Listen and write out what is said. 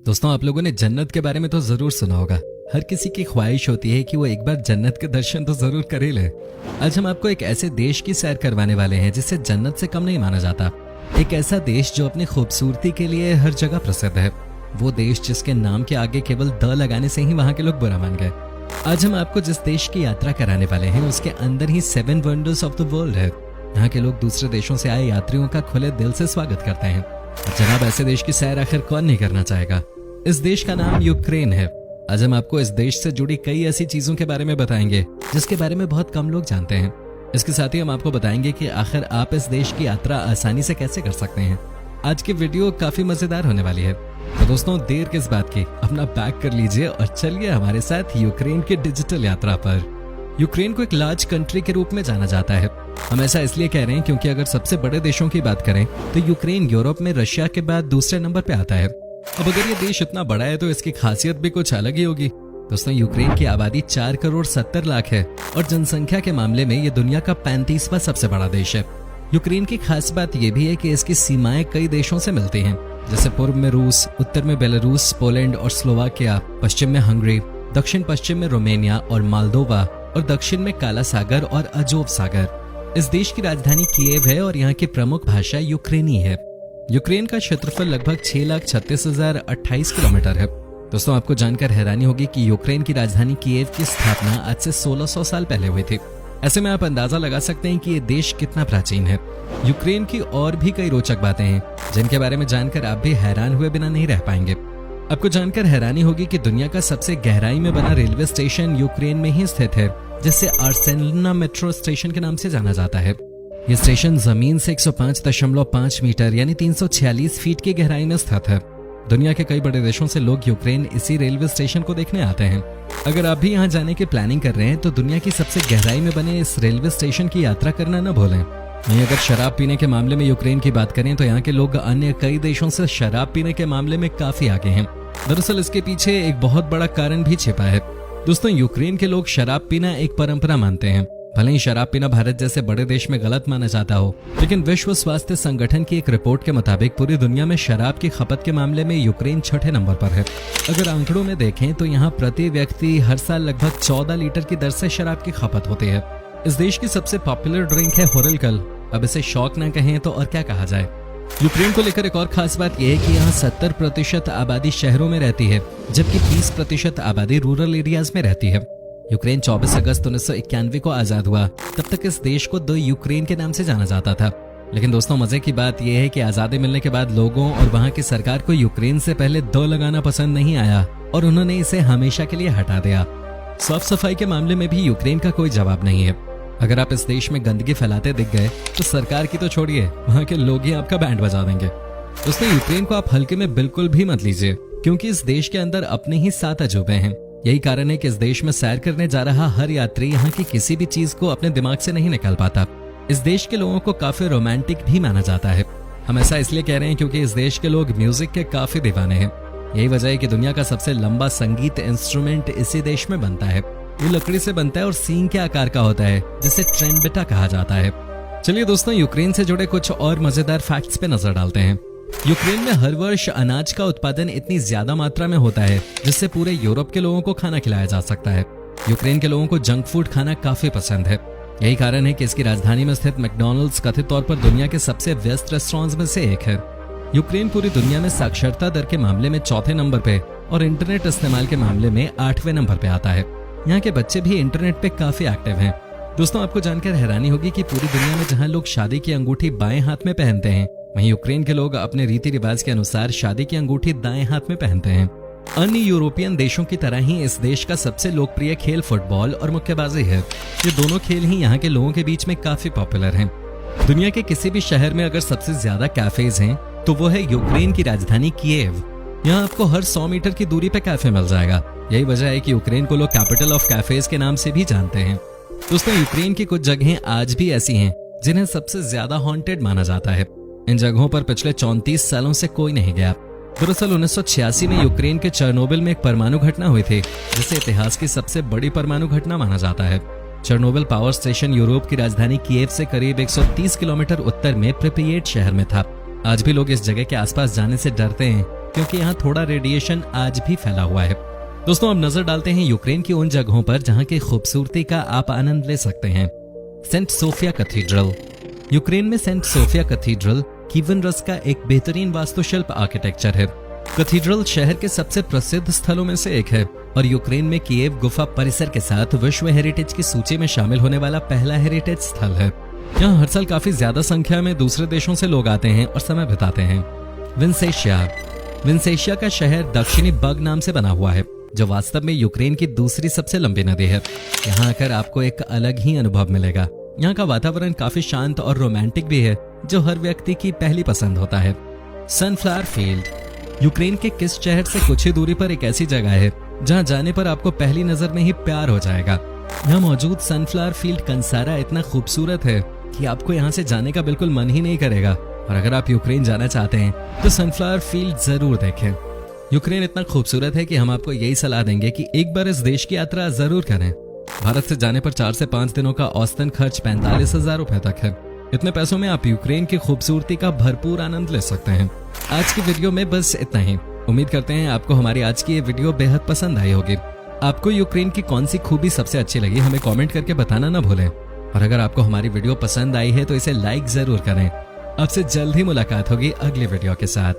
दोस्तों, आप लोगों ने जन्नत के बारे में तो जरूर सुना होगा। हर किसी की ख्वाहिश होती है कि वो एक बार जन्नत के दर्शन तो जरूर कर ही ले। आज हम आपको एक ऐसे देश की सैर करवाने वाले हैं जिसे जन्नत से कम नहीं माना जाता। एक ऐसा देश जो अपनी खूबसूरती के लिए हर जगह प्रसिद्ध है। वो देश जिसके नाम के आगे केवल द लगाने से ही वहाँ के लोग बुरा मान गए। आज हम आपको जिस देश की यात्रा कराने वाले हैं उसके अंदर ही 7 वंडर्स ऑफ द वर्ल्ड है। यहाँ के लोग दूसरे देशों से आए यात्रियों का खुले दिल से स्वागत करते हैं। जनाब, ऐसे देश की सैर आखिर कौन नहीं करना चाहेगा। इस देश का नाम यूक्रेन है। आज हम आपको इस देश से जुड़ी कई ऐसी चीजों के बारे में बताएंगे जिसके बारे में बहुत कम लोग जानते हैं। इसके साथ ही हम आपको बताएंगे कि आखिर आप इस देश की यात्रा आसानी से कैसे कर सकते हैं। आज की वीडियो काफी मजेदार होने वाली है, तो दोस्तों देर किस बात की, अपना पैक कर लीजिए और चलिए हमारे साथ यूक्रेन की डिजिटल यात्रा पर। यूक्रेन को एक लार्ज कंट्री के रूप में जाना जाता है। हम ऐसा इसलिए कह रहे हैं क्योंकि अगर सबसे बड़े देशों की बात करें तो यूक्रेन यूरोप में रशिया के बाद दूसरे नंबर पे आता है। अब अगर ये देश इतना बड़ा है तो इसकी खासियत भी कुछ अलग ही होगी। दोस्तों, यूक्रेन की आबादी 4 करोड़ 70 लाख है और जनसंख्या के मामले में ये दुनिया का 35वां सबसे बड़ा देश है। यूक्रेन की खास बात यह भी है कि इसकी सीमाएं कई देशों से मिलती हैं, जैसे पूर्व में रूस, उत्तर में बेलारूस, पोलैंड और स्लोवाकिया, पश्चिम में हंगरी, दक्षिण पश्चिम में रोमेनिया और मालदोवा और दक्षिण में काला सागर और अजोव सागर। इस देश की राजधानी कीव है और यहाँ की प्रमुख भाषा यूक्रेनी है। यूक्रेन का क्षेत्रफल लगभग 6,36,028 किलोमीटर है। दोस्तों, आपको जानकर हैरानी होगी कि यूक्रेन की राजधानी कीव की स्थापना आज से 1600 साल पहले हुई थी। ऐसे में आप अंदाजा लगा सकते हैं कि ये देश कितना प्राचीन है। यूक्रेन की और भी कई रोचक बातें हैं जिनके बारे में जानकर आप भी हैरान हुए बिना नहीं रह पाएंगे। आपको जानकर हैरानी होगी कि दुनिया का सबसे गहराई में बना रेलवे स्टेशन यूक्रेन में ही स्थित है, जिसे आर्सेनल मेट्रो स्टेशन के नाम से जाना जाता है। ये स्टेशन जमीन से 105.5 मीटर यानी 346 फीट की गहराई में स्थित है। दुनिया के कई बड़े देशों से लोग यूक्रेन इसी रेलवे स्टेशन को देखने आते हैं। अगर आप भी यहाँ जाने की प्लानिंग कर रहे हैं तो दुनिया की सबसे गहराई में बने इस रेलवे स्टेशन की यात्रा करना न भूलें। नहीं, अगर शराब पीने के मामले में यूक्रेन की बात करें तो यहाँ के लोग अन्य कई देशों से शराब पीने के मामले में काफी आगे हैं। दरअसल इसके पीछे एक बहुत बड़ा कारण भी छिपा है। दोस्तों, यूक्रेन के लोग शराब पीना एक परंपरा मानते हैं। भले ही शराब पीना भारत जैसे बड़े देश में गलत माना जाता हो, लेकिन विश्व स्वास्थ्य संगठन की एक रिपोर्ट के मुताबिक पूरी दुनिया में शराब की खपत के मामले में यूक्रेन 6ठे नंबर पर है। अगर आंकड़ों में देखें तो यहाँ प्रति व्यक्ति हर साल लगभग 14 लीटर की दर से शराब की खपत होती है। इस देश की सबसे पॉपुलर ड्रिंक है होरेलकल। अब इसे शौक न कहें तो और क्या कहा जाए। यूक्रेन को लेकर एक और खास बात यह है कि यहाँ 70% आबादी शहरों में रहती है, जबकि 20% आबादी रूरल एरियाज में रहती है। यूक्रेन 24 अगस्त 1991 को आजाद हुआ। तब तक इस देश को दो यूक्रेन के नाम से जाना जाता था। लेकिन दोस्तों, मजे की बात यह है कि आजादी मिलने के बाद लोगों और वहां की सरकार को यूक्रेन से पहले दो लगाना पसंद नहीं आया और उन्होंने इसे हमेशा के लिए हटा दिया। साफ सफाई के मामले में भी यूक्रेन का कोई जवाब नहीं है। अगर आप इस देश में गंदगी फैलाते दिख गए तो सरकार की तो छोड़िए, वहां के लोग ही आपका बैंड बजा देंगे। दोस्तों, यूक्रेन को आप हल्के में बिल्कुल भी मत लीजिए, क्योंकि इस देश के अंदर अपने ही 7 अजूबे हैं। यही कारण है कि इस देश में सैर करने जा रहा हर यात्री यहाँ की किसी भी चीज को अपने दिमाग से नहीं निकाल पाता। इस देश के लोगों को काफी रोमांटिक भी माना जाता है। हम ऐसा इसलिए कह रहे हैं क्योंकि इस देश के लोग म्यूजिक के काफी दीवाने हैं। यही वजह है कि दुनिया का सबसे लंबा संगीत इंस्ट्रूमेंट इसी देश में बनता है। ये लकड़ी से बनता है और सींग के आकार का होता है, जिसे ट्रेम्बेटा कहा जाता है। चलिए दोस्तों, यूक्रेन से जुड़े कुछ और मजेदार फैक्ट्स पे नजर डालते हैं। यूक्रेन में हर वर्ष अनाज का उत्पादन इतनी ज्यादा मात्रा में होता है जिससे पूरे यूरोप के लोगों को खाना खिलाया जा सकता है। यूक्रेन के लोगों को जंक फूड खाना काफी पसंद है। यही कारण है कि इसकी राजधानी में स्थित मैकडॉनल्ड्स कथित तौर पर दुनिया के सबसे व्यस्त रेस्टोरेंट्स में से एक है। यूक्रेन पूरी दुनिया में साक्षरता दर के मामले में 4थे नंबर पे और इंटरनेट इस्तेमाल के मामले में 8वें नंबर पे आता है। यहाँ के बच्चे भी इंटरनेट पे काफी एक्टिव हैं। दोस्तों, आपको जानकर हैरानी होगी कि पूरी दुनिया में जहाँ लोग शादी की अंगूठी बाएं हाथ में पहनते हैं, वहीं यूक्रेन के लोग अपने रीति रिवाज के अनुसार शादी की अंगूठी दाएं हाथ में पहनते हैं। अन्य यूरोपियन देशों की तरह ही इस देश का सबसे लोकप्रिय खेल फुटबॉल और मुक्केबाजी है। ये दोनों खेल ही यहाँ के लोगों के बीच में काफी पॉपुलर हैं। दुनिया के किसी भी शहर में अगर सबसे ज्यादा कैफेज हैं, तो वो है यूक्रेन की राजधानी कीव। यहाँ आपको हर 100 मीटर की दूरी पे कैफे मिल जाएगा। यही वजह है कि यूक्रेन को लोग कैपिटल ऑफ कैफेज के नाम से भी जानते हैं। दोस्तों, यूक्रेन की कुछ जगहें आज भी ऐसी हैं जिन्हें सबसे ज्यादा हॉन्टेड माना जाता है। इन जगहों पर पिछले 34 सालों से कोई नहीं गया। दरअसल 1986 में यूक्रेन के चेरनोबिल में एक परमाणु घटना हुई थी, जिसे इतिहास की सबसे बड़ी परमाणु घटना माना जाता है। चेरनोबिल पावर स्टेशन यूरोप की राजधानी कीव से करीब 130 किलोमीटर उत्तर में प्रिपियेट शहर में था। आज भी लोग इस जगह के आसपास जाने से डरते हैं क्योंकि यहाँ थोड़ा रेडिएशन आज भी फैला हुआ है। दोस्तों अब नजर डालते हैं यूक्रेन की उन जगहों पर जहाँ की खूबसूरती का आप आनंद ले सकते हैं। Saint Sophia cathedral. यूक्रेन में saint Sophia cathedral Kievan Rus का एक बेहतरीन वास्तुशिल्प आर्किटेक्चर है। कैथीड्रल शहर के सबसे प्रसिद्ध स्थलों में से एक है और यूक्रेन में कीव गुफा परिसर के साथ विश्व हेरिटेज की सूची में शामिल होने वाला पहला हेरिटेज स्थल है। यहाँ हर साल काफी ज्यादा संख्या में दूसरे देशों से लोग आते हैं और समय बिताते हैं। विंसेशिया का शहर दक्षिणी बग नाम से बना हुआ है, जो वास्तव में यूक्रेन की दूसरी सबसे लंबी नदी है। यहाँ आकर आपको एक अलग ही अनुभव मिलेगा। यहाँ का वातावरण काफी शांत और रोमांटिक भी है, जो हर व्यक्ति की पहली पसंद होता है। Sunflower field. यूक्रेन के किस शहर से कुछ ही दूरी पर एक ऐसी जगह है जहाँ जाने पर आपको पहली नजर में ही प्यार हो जाएगा। यहाँ मौजूद सनफ्लावर फील्ड कंसारा इतना खूबसूरत है कि आपको यहाँ से जाने का बिल्कुल मन ही नहीं करेगा। और अगर आप यूक्रेन जाना चाहते हैं तो सनफ्लावर फील्ड जरूर देखें। यूक्रेन इतना खूबसूरत है कि हम आपको यही सलाह देंगे कि एक बार इस देश की यात्रा जरूर करें। भारत से जाने पर 4 से 5 दिनों का औसतन खर्च 45,000 रुपए तक है। इतने पैसों में आप यूक्रेन की खूबसूरती का भरपूर आनंद ले सकते हैं। आज की वीडियो में बस इतना ही। उम्मीद करते हैं आपको हमारी आज की ये वीडियो बेहद पसंद आई होगी। आपको यूक्रेन की कौन सी खूबी सबसे अच्छी लगी हमें कमेंट करके बताना ना भूलें। और अगर आपको हमारी वीडियो पसंद आई है तो इसे लाइक जरूर करें। आपसे जल्द ही मुलाकात होगी अगली वीडियो के साथ।